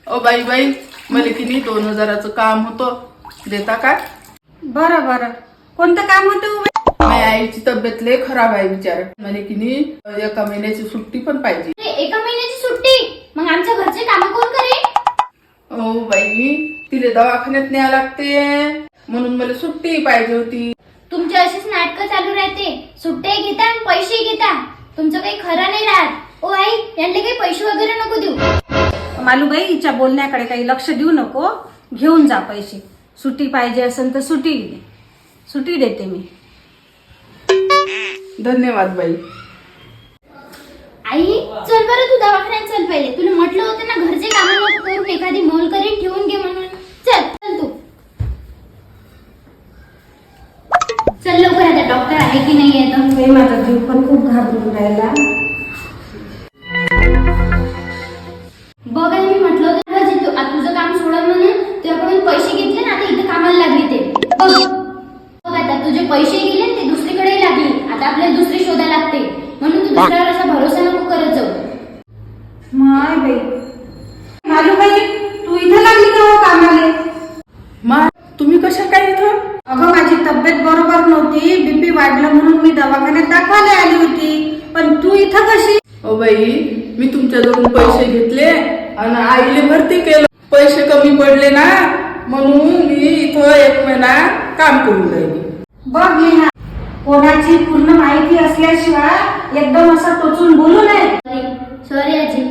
O by बाई, मला की नाही 2000चं काम होतं, देता का? बरं बरं, कोणतं काम होतं? माझ्या आईची तब्येत लय खराब आहे विचार. मला की नाही 1 महिन्याची सुट्टी पण पाहिजे. 1 महिन्याची सुट्टी? मग आमच्या घरचे काम कोण करेल? ओ बाई, तिला दवाखान्यात न्यावं लागते, म्हणून मला सुट्टी पाहिजे होती. तुमचे असेच नाटकं चालू राहते. सुट्ट्या घेता आणि पैसे घेता. तुमचं काही खरं नाही राहत. ओ आई, यांना काही पैसे वगैरे नको देऊ. मालूबाई, हिच्या बोलण्याकडे काही लक्ष देऊ नको. घेऊन जा पैसे. सुट्टी पाहिजे असेल तर सुट्टी देते मी. धन्यवाद बाई. आई, चल बरं, तू दवाखान्यात चल पहिले. तुला म्हटलं होतं ना, घरचे काम नको करून एखादी मोल करीन ठेवून घे म्हणून. चल चल तू. चल लवकर, आता डॉक्टर आहे की नाही येतं. बाई, माझा जीव पण खूप घाबरून राहिला. बघ आई, मी म्हटलं होतं ना, तू तुझं काम सोडलं म्हणून तुझ्याकडून पैसे घेतले ना, आता इथे कामाला लागली ते. बघ आता तुझे पैसे गेले, ते दुसरीकडे लागले. आता आपल्याला दुसरी शोधायला लागते, म्हणून तू दुसऱ्यावर असा भरोसा नको करत जाऊ. माय बाई, मालूबाई, तू इथं लागली का हो कामाले? मा, तुम्ही कशा काय इथं? अगं, माझी तब्येत बरोबर नव्हती. बीपी वाढलं म्हणून मी दवाखान्यात दाखवायला आली होती. पण तू इथं कशी? ओ बाई, मी तुमच्याजवळून पैसे घेतले आणि आईले भरती केलं. पैसे कमी पडले ना, म्हणून मी इथं 1 महिना काम करून राहिली. बघ नेहा, कोणाची पूर्ण माहिती असल्याशिवाय एकदम असं टोचून बोलू नये. सॉरी आजी.